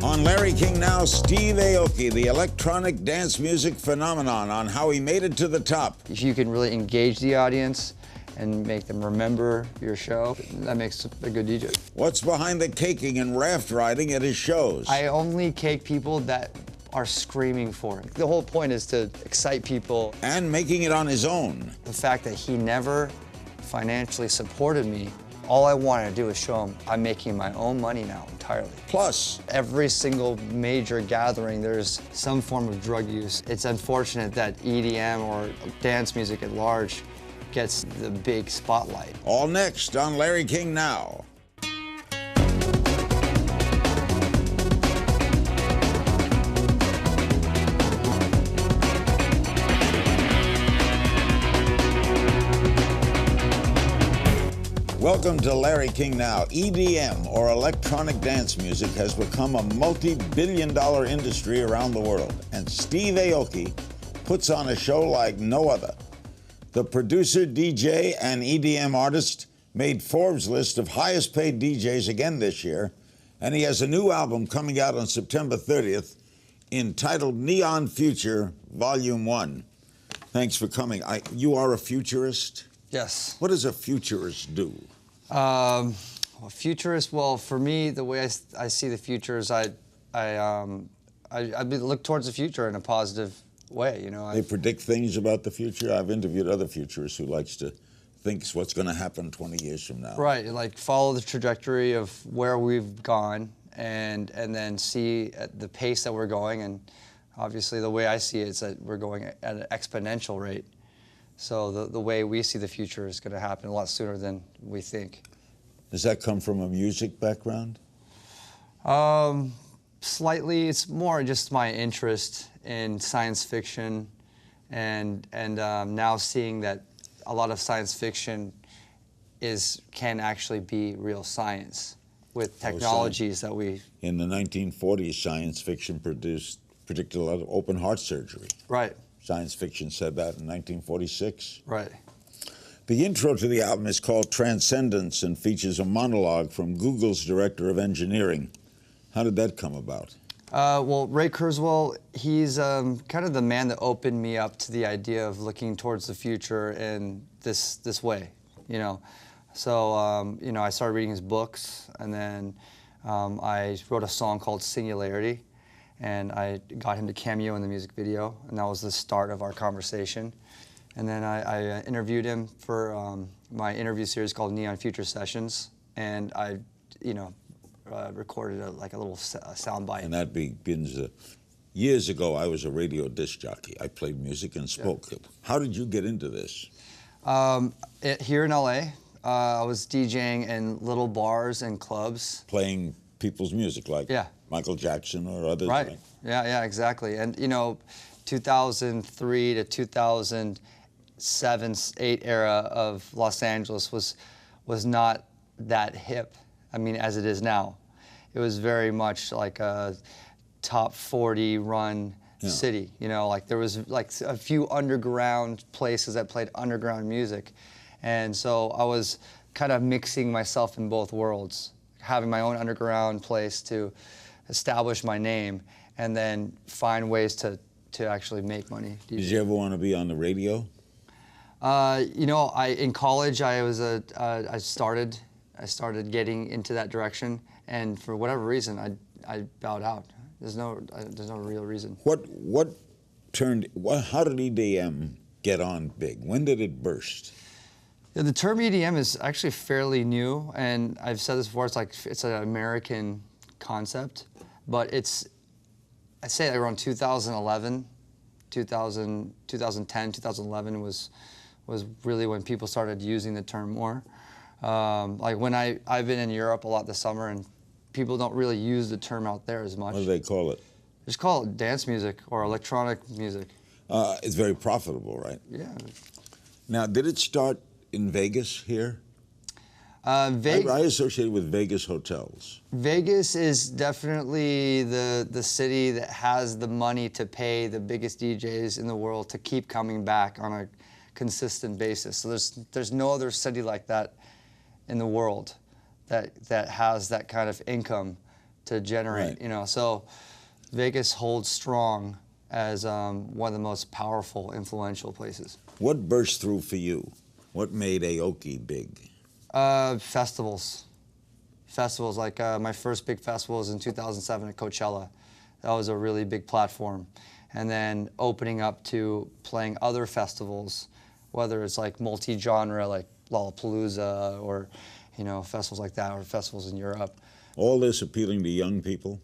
On Larry King Now, Steve Aoki, the electronic dance music phenomenon, on how he made it to the top. If you can really engage the audience and make them remember your show, that makes a good DJ. What's behind the caking and raft riding at his shows? I only cake people that are screaming for it. The whole point is to excite people. And making it on his own. The fact that he never financially supported me, all I wanted to do was show him I'm making my own money now entirely. Plus, every single major gathering, there's some form of drug use. It's unfortunate that EDM or dance music at large gets the big spotlight. All next on Larry King Now. Welcome to Larry King Now. EDM, or electronic dance music, has become a multi-billion-dollar industry around the world, and Steve Aoki puts on a show like no other. The producer, DJ, and EDM artist made Forbes' list of highest-paid DJs again this year, and he has a new album coming out on September 30th entitled Neon Future, Volume 1. Thanks for coming. You are a futurist? Yes. What does a futurist do? A futurist, well, for me, the way I see the future is I look towards the future in a positive way, you know. They predict things about the future. I've interviewed other futurists who likes to think what's going to happen 20 years from now. Right, like follow the trajectory of where we've gone and then see at the pace that we're going, and obviously the way I see it is that we're going at an exponential rate. So the way we see the future is going to happen a lot sooner than we think. Does that come from a music background? Slightly. It's more just my interest in science fiction, and now seeing that a lot of science fiction can actually be real science with technologies that we... In the 1940s, science fiction predicted a lot of open heart surgery. Right. Science fiction said that in 1946. Right. The intro to the album is called Transcendence and features a monologue from Google's director of engineering. How did that come about? Well, Ray Kurzweil, he's kind of the man that opened me up to the idea of looking towards the future in this way, you know. So, you know, I started reading his books, and then I wrote a song called Singularity, and I got him to cameo in the music video, and that was the start of our conversation. And then I interviewed him for my interview series called Neon Future Sessions, and I, you know, recorded a little sound bite. And that begins, years ago I was a radio disc jockey. I played music and spoke. Yeah. How did you get into this? Here in LA, I was DJing in little bars and clubs. Playing people's music, like Michael Jackson or others. Right. Yeah, exactly. And you know, 2003 to 2007, 8 era of Los Angeles was not that hip. I mean, as it is now. It was very much like a top 40 run city. You know, like there was like a few underground places that played underground music, and so I was kind of mixing myself in both worlds, having my own underground place to establish my name, and then find ways to actually make money. Did you ever want to be on the radio? You know, in college I started getting into that direction, and for whatever reason I bowed out. There's no real reason. How did EDM get on big? When did it burst? Yeah, the term EDM is actually fairly new, and I've said this before. It's an American concept, but I'd say around 2011, 2010, 2011 was really when people started using the term more. Like when I've been in Europe a lot this summer, and people don't really use the term out there as much. What do they call it? Just call it dance music or electronic music. It's very profitable, right? Yeah. Now, did it start in Vegas here? I associate it with Vegas hotels. Vegas is definitely the city that has the money to pay the biggest DJs in the world to keep coming back on a consistent basis. So there's no other city like that in the world that has that kind of income to generate. Right. You know, so Vegas holds strong as one of the most powerful, influential places. What burst through for you? What made Aoki big? Festivals. Festivals, like my first big festival was in 2007 at Coachella. That was a really big platform. And then opening up to playing other festivals, whether it's like multi-genre, like Lollapalooza, or, you know, festivals like that, or festivals in Europe. All this appealing to young people?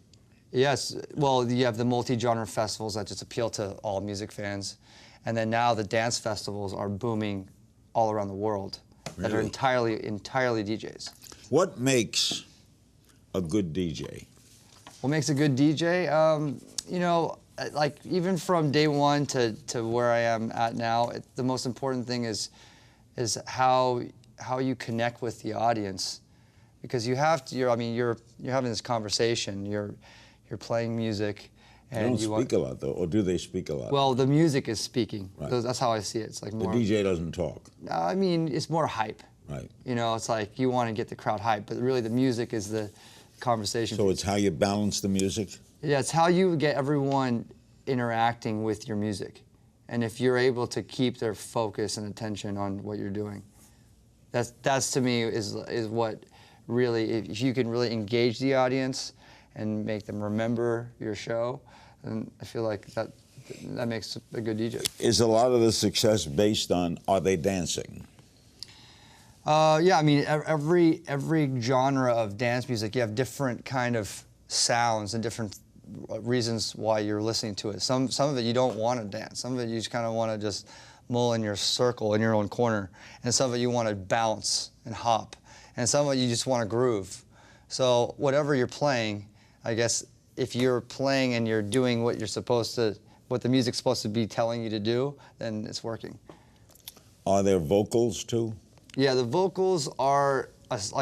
Yes, well, you have the multi-genre festivals that just appeal to all music fans. And then now the dance festivals are booming all around the world that are Really? entirely DJs. What makes a good DJ? What makes a good DJ? You know, like even from day one to where I am at now, the most important thing is how you connect with the audience, because you have to. You're having this conversation. You're playing music, and They don't speak a lot, though, or do they speak a lot? Well, the music is speaking. Right. That's how I see it. It's like The more. DJ doesn't talk. I mean, it's more hype. Right. You know, it's like you want to get the crowd hyped, but really the music is the conversation. So it's how you balance the music? Yeah, it's how you get everyone interacting with your music. And if you're able to keep their focus and attention on what you're doing, that's to me is what really, if you can really engage the audience and make them remember your show, then I feel like that makes a good DJ. Is a lot of the success based on, are they dancing? Yeah, I mean, every genre of dance music, you have different kind of sounds and different reasons why you're listening to it. Some of it you don't want to dance. Some of it you just kind of want to just mull in your circle in your own corner. And some of it you want to bounce and hop. And some of it you just want to groove. So whatever you're playing, I guess if you're playing and you're doing what the music's supposed to be telling you to do, then it's working. Are there vocals too? Yeah, the vocals are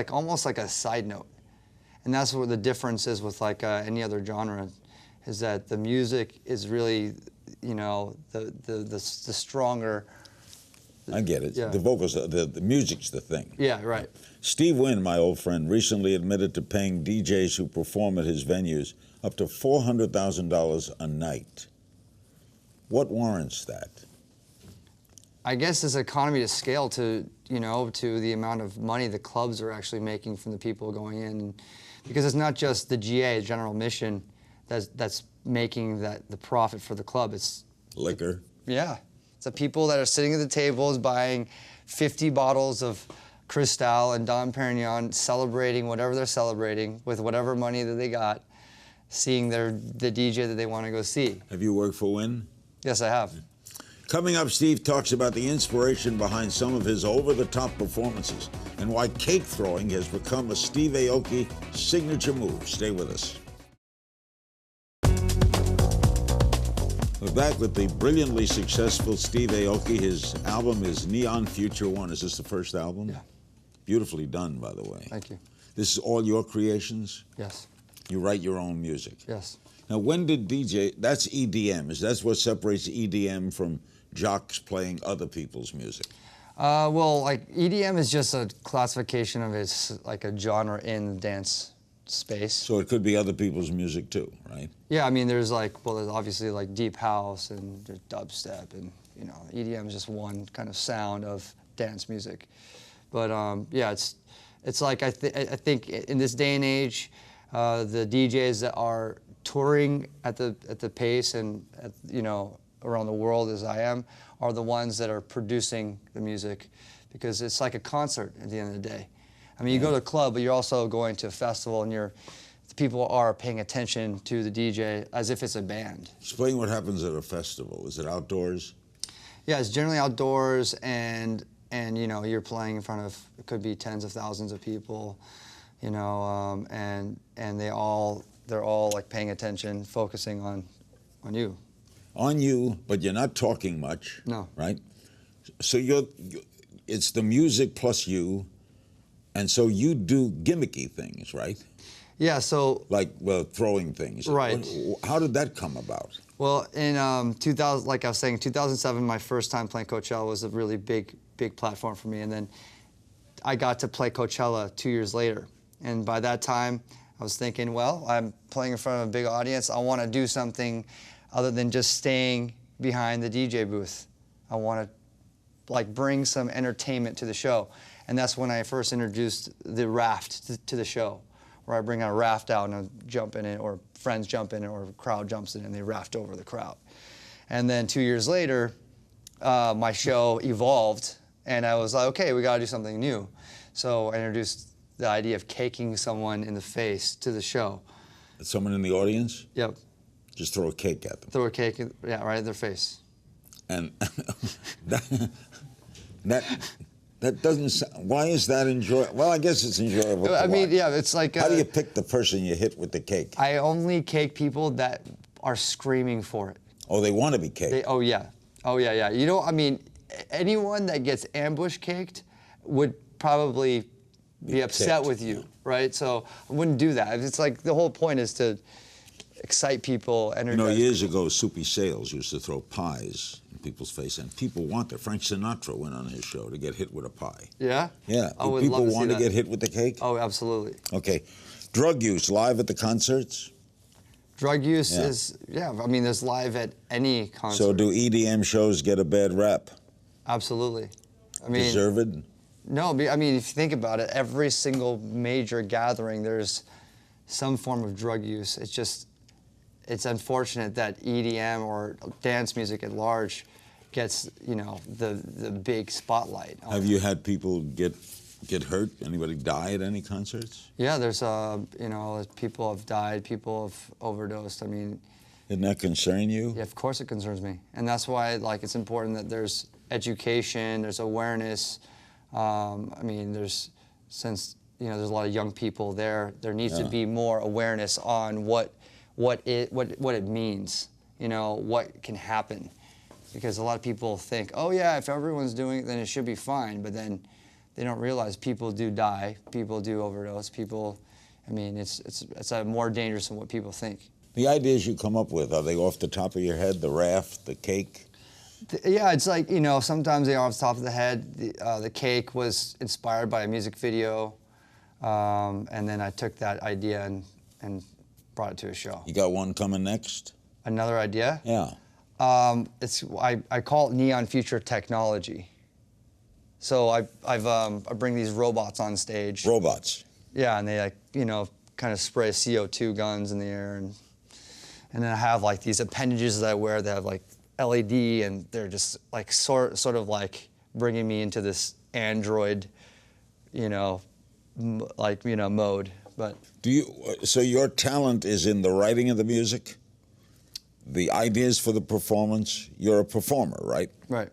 almost like a side note. And that's where the difference is with like any other genre, is that the music is really, you know, the stronger. I get it. Yeah. The vocals, the music's the thing. Yeah, right. Steve Wynn, my old friend, recently admitted to paying DJs who perform at his venues up to $400,000 a night. What warrants that? I guess it's economy to scale to the amount of money the clubs are actually making from the people going in. Because it's not just the GA, general admission, that's making the profit for the club. It's Liquor? Yeah. It's the people that are sitting at the tables buying 50 bottles of Cristal and Dom Perignon, celebrating whatever they're celebrating with whatever money that they got, seeing the DJ that they want to go see. Have you worked for Wynn? Yes, I have. Coming up, Steve talks about the inspiration behind some of his over-the-top performances and why cake throwing has become a Steve Aoki signature move. Stay with us. We're back with the brilliantly successful Steve Aoki. His album is Neon Future One. Is this the first album? Yeah. Beautifully done, by the way. Thank you. This is all your creations? Yes. You write your own music? Yes. Now, when did DJ, that's EDM, that's what separates EDM from jocks playing other people's music? Well, like EDM is just a classification of it's like a genre in the dance space. So it could be other people's music too, right? Yeah, I mean, there's obviously like deep house and there's dubstep, and you know, EDM is just one kind of sound of dance music. But yeah, it's like I think in this day and age, the DJs that are touring at the pace and around the world as I am are the ones that are producing the music, because it's like a concert at the end of the day. I mean, you go to a club, but you're also going to a festival, and the people are paying attention to the DJ as if it's a band. Explain what happens at a festival. Is it outdoors? Yeah, it's generally outdoors, and you know, you're playing in front of, it could be tens of thousands of people, you know, and they're all like paying attention, focusing on you. On you, but you're not talking much. No. Right? So it's the music plus you, and so you do gimmicky things, right? Yeah, so... Like, well, throwing things. Right. How did that come about? Well, in 2000, like I was saying, 2007, my first time playing Coachella was a really big platform for me, and then I got to play Coachella 2 years later. And by that time, I was thinking, well, I'm playing in front of a big audience. I want to do something other than just staying behind the DJ booth. I want to like bring some entertainment to the show. And that's when I first introduced the raft to the show, where I bring a raft out and I jump in it, or friends jump in it, or a crowd jumps in it, and they raft over the crowd. And then 2 years later, my show evolved, and I was like, okay, we got to do something new. So I introduced the idea of caking someone in the face to the show. Someone in the audience? Yep. Just throw a cake at them. Throw a cake, yeah, right at their face. And that doesn't sound, why is that enjoyable? Well, I guess it's enjoyable to I mean, watch. yeah, it's like... How do you pick the person you hit with the cake? I only cake people that are screaming for it. Oh, they want to be caked. Oh, yeah. Oh, yeah, yeah. You know, I mean, anyone that gets ambush caked would probably be upset ticked. with you, right? So I wouldn't do that. It's like the whole point is to excite people, You know, years ago, Soupy Sales used to throw pies in people's face, and people want it. Frank Sinatra went on his show to get hit with a pie. Yeah? Yeah. I Do would people love to want see to that. get hit with the cake? Oh, absolutely. Okay. Drug use live at the concerts? Drug use Yeah. is, yeah, I mean, there's live at any concert. So do EDM shows get a bad rap? Absolutely. I mean, Deserved? no, I mean, if you think about it, every single major gathering, there's some form of drug use. It's just, it's unfortunate that EDM or dance music at large gets, you know, the big spotlight. Have you had people get hurt? Anybody die at any concerts? Yeah, there's, you know, people have died, people have overdosed. I mean, Didn't that concern you? yeah, of course it concerns me. And that's why, like, it's important that there's education, there's awareness. I mean, since, you know, there's a lot of young people there needs to be more awareness on what it means, you know, what can happen. Because a lot of people think, oh yeah, if everyone's doing it, then it should be fine. But then they don't realize people do die, people do overdose, people, I mean, it's more dangerous than what people think. The ideas you come up with, are they off the top of your head? The raft, the cake? Yeah, it's like, you know, sometimes they are off the top of the head. The cake was inspired by a music video, and then I took that idea and brought it to a show. You got one coming next? Another idea? Yeah. I call it neon future technology. So I bring these robots on stage. Robots. Yeah, and they, like, you know, kind of spray CO2 guns in the air, and then I have like these appendages that I wear that have like LED, and they're just like sort of like bringing me into this android, you know, mode. But So your talent is in the writing of the music, the ideas for the performance. You're a performer, right? right.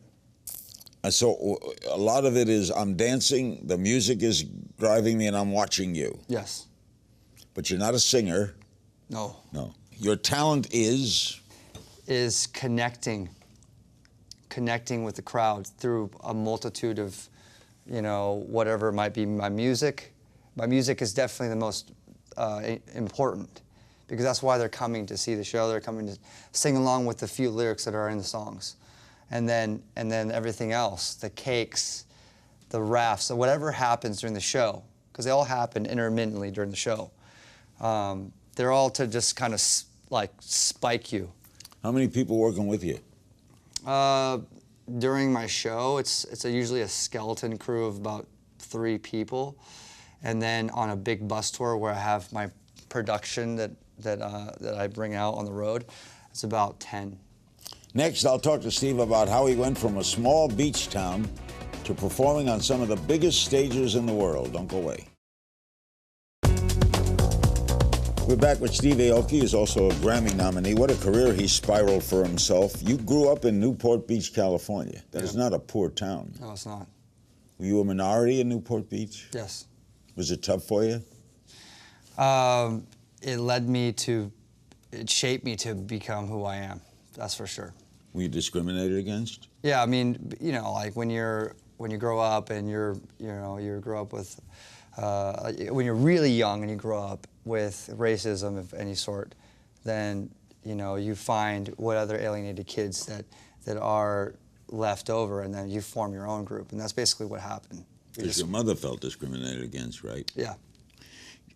And so a lot of it is I'm dancing, the music is driving me, and I'm watching you. Yes. But you're not a singer. No. No. Your talent is connecting with the crowd through a multitude of, you know, whatever it might be. My music is definitely the most important, because that's why they're coming to see the show. They're coming to sing along with the few lyrics that are in the songs, and then everything else, the cakes, the rafts, so whatever happens during the show, because they all happen intermittently during the show. They're all to just kind of like spike you. How many people working with you? During my show, it's usually a skeleton crew of about 3 people, and then on a big bus tour where I have my production that I bring out on the road, it's about 10. Next, I'll talk to Steve about how he went from a small beach town to performing on some of the biggest stages in the world. Don't go away. We're back with Steve Aoki, who's also a Grammy nominee. What a career he spiraled for himself. You grew up in Newport Beach, California. That is not a poor town. No, it's not. Were you a minority in Newport Beach? Yes. Was it tough for you? It shaped me to become who I am. That's for sure. Were you discriminated against? Yeah, I mean, you know, like when you grow up and you grow up with, when you're really young and you grow up with racism of any sort, then, you know, you find what other alienated kids that are left over, and then you form your own group, and that's basically what happened. Because your mother felt discriminated against, right? Yeah.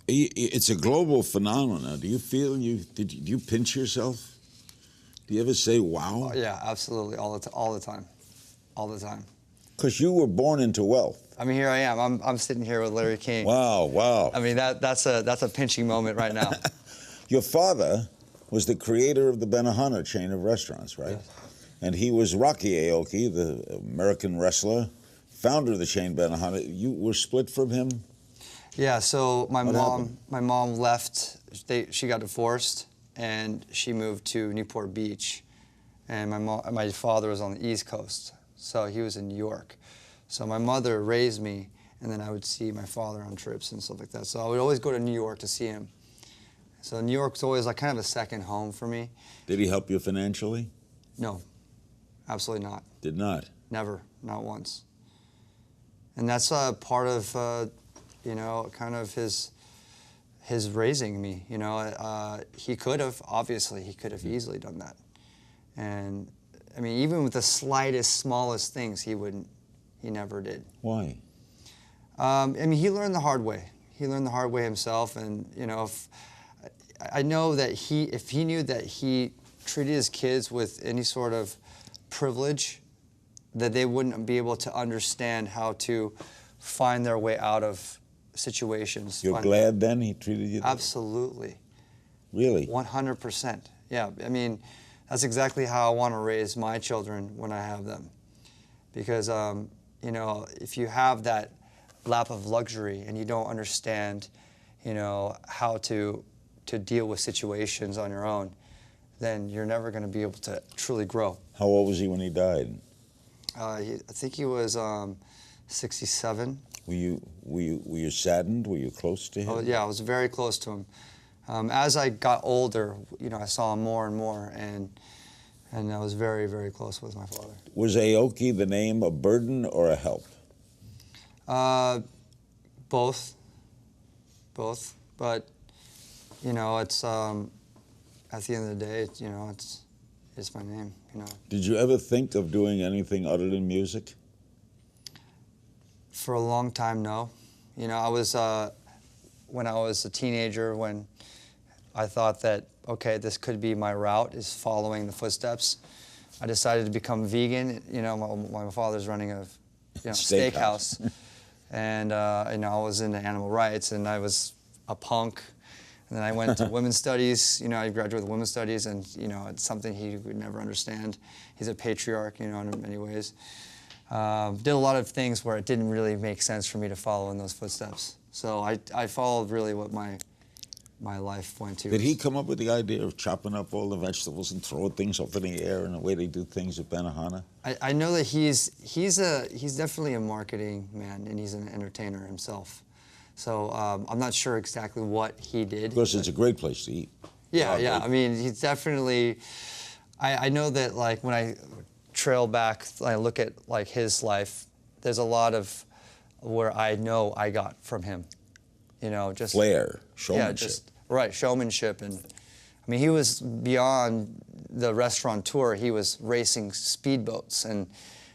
It's a global phenomenon. Do you feel did you pinch yourself? Do you ever say, wow? Oh, yeah, absolutely, all the time. All the time. Because you were born into wealth. I mean, here I am. I'm sitting here with Larry King. Wow, wow. I mean, that's a pinching moment right now. Your father was the creator of the Benihana chain of restaurants, right? Yes. And he was Rocky Aoki, the American wrestler, founder of the chain Benihana. You were split from him? Yeah, so my What mom happened? my mom left. She got divorced and she moved to Newport Beach. And my father was on the East Coast, so he was in New York. So my mother raised me, and then I would see my father on trips and stuff like that. So I would always go to New York to see him. So New York's always like kind of a second home for me. Did he help you financially? No, absolutely not. Did not. Never, not once. And that's part of, you know, kind of his raising me. You know, he could have, obviously, he could have easily done that. And I mean, even with the slightest, smallest things, he never did. Why? I mean, he learned the hard way. He learned the hard way himself, and you know, I know that if he knew that he treated his kids with any sort of privilege, that they wouldn't be able to understand how to find their way out of situations. You're glad then he treated you that way? Absolutely. Really? 100%. Yeah, I mean, that's exactly how I want to raise my children when I have them. Because, you know, if you have that lap of luxury and you don't understand, you know, how to deal with situations on your own, then you're never going to be able to truly grow. How old was he when he died? I think he was 67. Were you saddened? Were you close to him? Oh, yeah, I was very close to him. As I got older, you know, I saw him more and more, and I was very, very close with my father. Was Aoki the name a burden or a help? Both. But, you know, it's at the end of the day, you know, it's my name. You know. Did you ever think of doing anything other than music? For a long time, no. You know, I was when I was a teenager, when I thought that, okay, this could be my route, is following the footsteps. I decided to become vegan. You know, my father's running a steakhouse. And you know, I was into animal rights, and I was a punk. And then I went to women's studies. You know, I graduated with women's studies, and you know, it's something he would never understand. He's a patriarch, you know, in many ways. Did a lot of things where it didn't really make sense for me to follow in those footsteps. So I followed really what my life went to. Did he come up with the idea of chopping up all the vegetables and throwing things up in the air in the way they do things at Benihana? I know that he's definitely a marketing man, and he's an entertainer himself. So I'm not sure exactly what he did. Of course, it's a great place to eat. Yeah, yeah. I mean, he's definitely. I know that, like, when I trail back, I look at like his life. There's a lot of where I know I got from him. You know, just flair, showmanship. Yeah, just right, showmanship, and I mean, he was beyond the restaurateur. He was racing speedboats and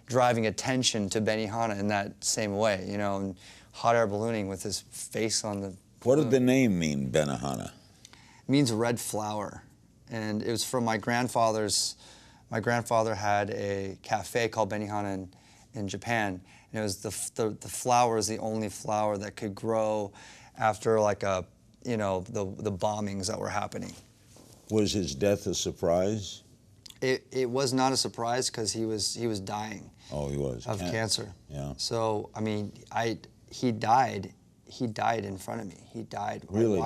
driving attention to Benihana in that same way. You know, and hot air ballooning with his face on the. What did the name mean, Benihana? It means red flower, and it was from my grandfather's. My grandfather had a cafe called Benihana in Japan, and it was the flower is the only flower that could grow after, like, the bombings that were happening. Was his death a surprise? It was not a surprise, because he was dying. Oh, he was of cancer. Yeah. So I mean, he died in front of me. He died. Really?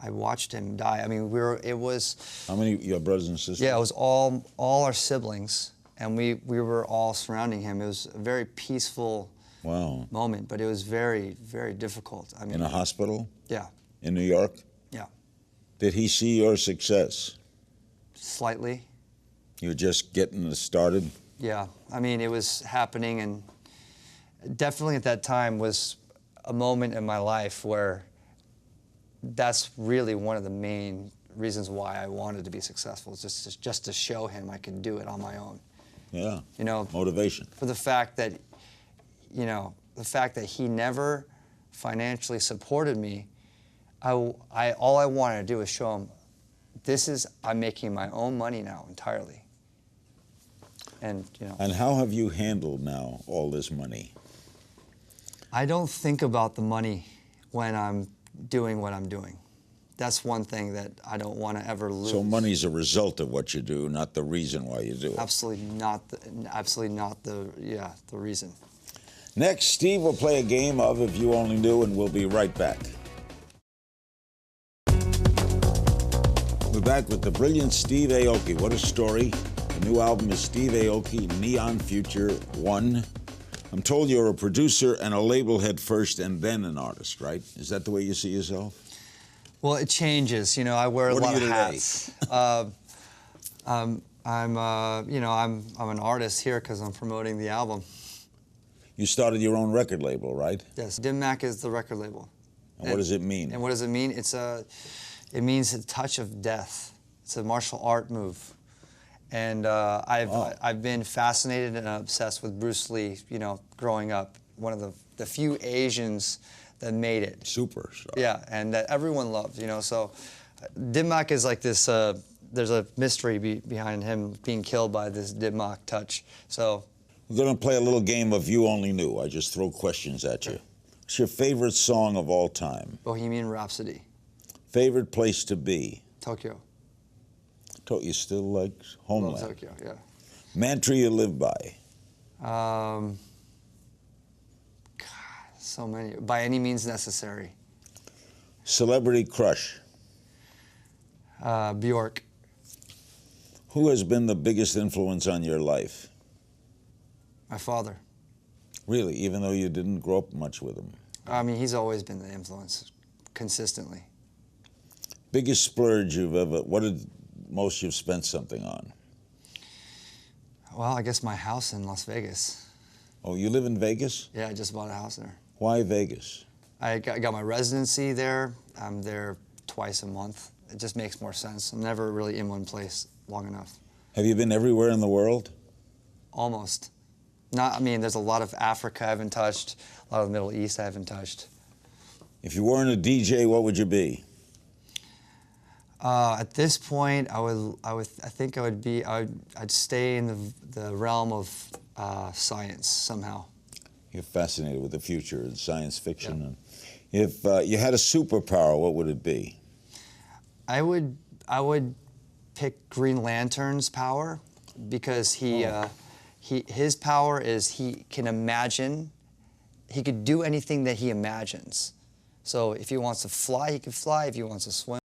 I watched him die. I mean, it was. How many, your brothers and sisters? Yeah, it was all our siblings, and we were all surrounding him. It was a very peaceful moment, but it was very, very difficult. I mean, in a hospital? Yeah. In New York? Yeah. Did he see your success? Slightly. You were just getting it started? Yeah. I mean, it was happening, and definitely at that time was a moment in my life where that's really one of the main reasons why I wanted to be successful, is just to show him I could do it on my own. Yeah. You know, motivation. For the fact that, you know, he never financially supported me, all I wanted to do was show him, I'm making my own money now entirely. And, you know. And how have you handled now all this money? I don't think about the money when I'm doing what I'm doing. That's one thing that I don't want to ever lose. So money's a result of what you do, not the reason why you do it. Absolutely not the reason. Next, Steve will play a game of If You Only Knew, and we'll be right back. We're back with the brilliant Steve Aoki. What a story. The new album is Steve Aoki, Neon Future 1. I'm told you're a producer and a label head first and then an artist, right? Is that the way you see yourself? Well, it changes. You know, I wear a lot of hats. I'm an artist here because I'm promoting the album. You started your own record label, right? Yes, Dim Mak is the record label. And what does it mean? And what does it mean? It means a touch of death. It's a martial art move. And I've been fascinated and obsessed with Bruce Lee, you know, growing up. One of the few Asians that made it. Superstar. Yeah, and that everyone loved, you know. So Dim Mak is like this, there's a mystery behind him being killed by this Dim Mak touch. So we're going to play a little game of You Only Knew. I just throw questions at you. What's your favorite song of all time? Bohemian Rhapsody. Favorite place to be? Tokyo. You still like homeland? Love Tokyo, yeah. Mantra you live by? God, so many. By any means necessary. Celebrity crush? Bjork. Who has been the biggest influence on your life? My father. Really, even though you didn't grow up much with him? I mean, he's always been the influence, consistently. Biggest splurge you've ever, what did most you've spent something on? Well, I guess my house in Las Vegas. Oh, you live in Vegas? Yeah, I just bought a house there. Why Vegas? I got my residency there. I'm there twice a month. It just makes more sense. I'm never really in one place long enough. Have you been everywhere in the world? Almost. I mean, there's a lot of Africa I haven't touched, a lot of the Middle East I haven't touched. If you weren't a DJ, what would you be? At this point, I'd stay in the realm of science somehow. You're fascinated with the future and science fiction. Yeah. And if you had a superpower, what would it be? I would pick Green Lantern's power because his power is he can imagine. He could do anything that he imagines. So if he wants to fly, he can fly. If he wants to swim,